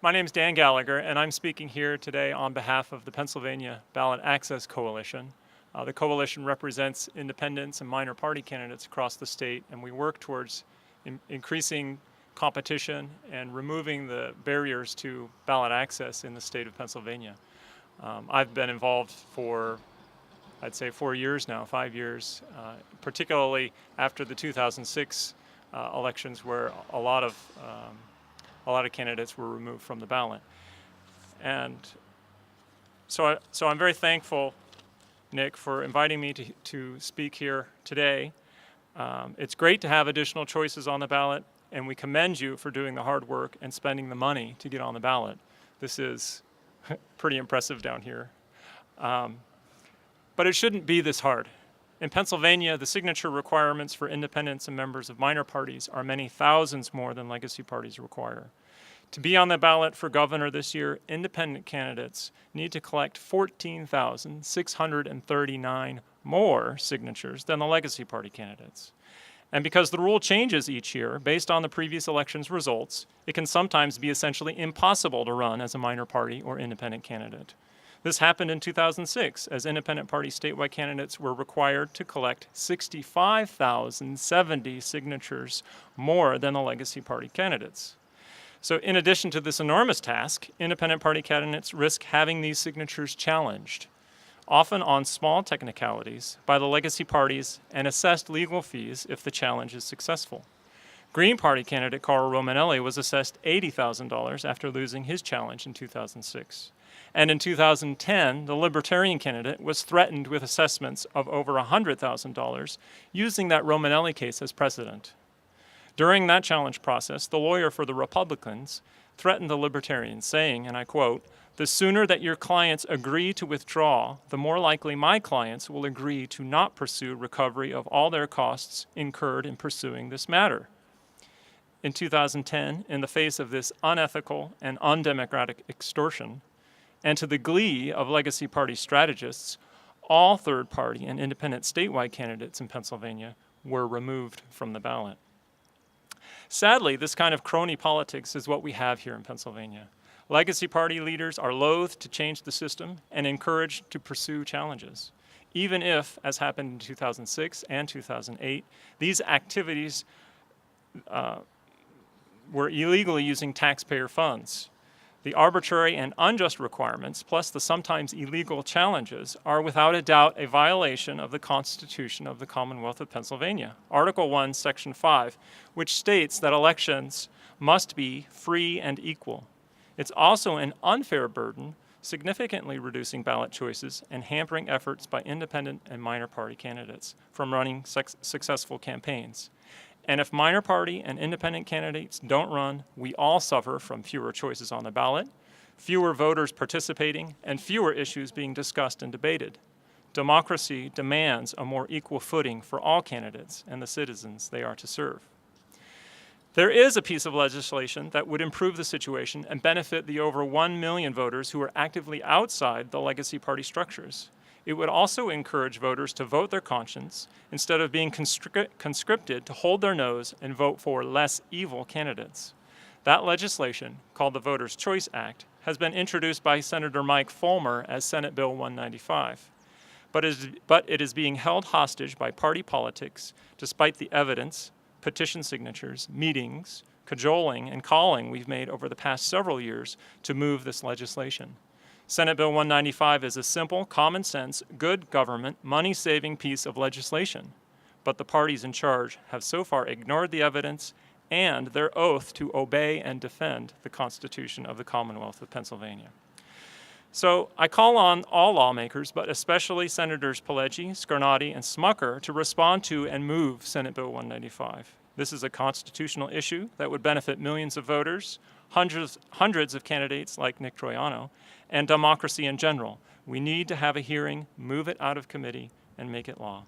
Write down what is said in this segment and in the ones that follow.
My name is Dan Gallagher, and I'm speaking here today on behalf of the Pennsylvania Ballot Access Coalition. The coalition represents independents and minor party candidates across the state, and we work towards increasing competition and removing the barriers to ballot access in the state of Pennsylvania. I've been involved for, I'd say, 4 years now, 5 years, particularly after the 2006 elections, where a lot of candidates were removed from the ballot. And so I'm very thankful, Nick, for inviting me to speak here today. It's great to have additional choices on the ballot, and we commend you for doing the hard work and spending the money to get on the ballot. This is pretty impressive down here. But it shouldn't be this hard. In Pennsylvania, the signature requirements for independents and members of minor parties are many thousands more than legacy parties require. To be on the ballot for governor this year, independent candidates need to collect 14,639 more signatures than the legacy party candidates. And because the rule changes each year based on the previous election's results, it can sometimes be essentially impossible to run as a minor party or independent candidate. This happened in 2006, as independent party statewide candidates were required to collect 65,070 signatures more than the legacy party candidates. So in addition to this enormous task, independent party candidates risk having these signatures challenged, often on small technicalities, by the legacy parties and assessed legal fees if the challenge is successful. Green Party candidate Carl Romanelli was assessed $80,000 after losing his challenge in 2006. And in 2010, the Libertarian candidate was threatened with assessments of over $100,000 using that Romanelli case as precedent. During that challenge process, the lawyer for the Republicans threatened the Libertarians, saying, and I quote, "The sooner that your clients agree to withdraw, the more likely my clients will agree to not pursue recovery of all their costs incurred in pursuing this matter." In 2010, in the face of this unethical and undemocratic extortion, and to the glee of legacy party strategists, all third-party and independent statewide candidates in Pennsylvania were removed from the ballot. Sadly, this kind of crony politics is what we have here in Pennsylvania. Legacy party leaders are loath to change the system and encouraged to pursue challenges, even if, as happened in 2006 and 2008, these activities were illegally using taxpayer funds. The arbitrary and unjust requirements, plus the sometimes illegal challenges, are without a doubt a violation of the Constitution of the Commonwealth of Pennsylvania, Article 1, Section 5, which states that elections must be free and equal. It's also an unfair burden, significantly reducing ballot choices and hampering efforts by independent and minor party candidates from running successful campaigns. And if minor party and independent candidates don't run, we all suffer from fewer choices on the ballot, fewer voters participating, and fewer issues being discussed and debated. Democracy demands a more equal footing for all candidates and the citizens they are to serve. There is a piece of legislation that would improve the situation and benefit the over 1 million voters who are actively outside the legacy party structures. It would also encourage voters to vote their conscience instead of being conscripted to hold their nose and vote for less evil candidates. That legislation, called the Voters' Choice Act, has been introduced by Senator Mike Fulmer as Senate Bill 195. But it is being held hostage by party politics despite the evidence, petition signatures, meetings, cajoling, and calling we've made over the past several years to move this legislation. Senate Bill 195 is a simple, common sense, good government, money-saving piece of legislation, but the parties in charge have so far ignored the evidence and their oath to obey and defend the Constitution of the Commonwealth of Pennsylvania. So I call on all lawmakers, but especially Senators Pileggi, Scarnati, and Smucker to respond to and move Senate Bill 195. This is a constitutional issue that would benefit millions of voters, hundreds of candidates like Nick Troiano, and democracy in general. We need to have a hearing, move it out of committee, and make it law.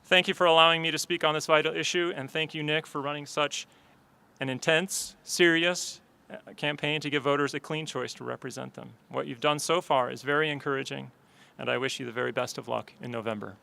Thank you for allowing me to speak on this vital issue, and thank you, Nick, for running such an intense, serious campaign to give voters a clean choice to represent them. What you've done so far is very encouraging, and I wish you the very best of luck in November.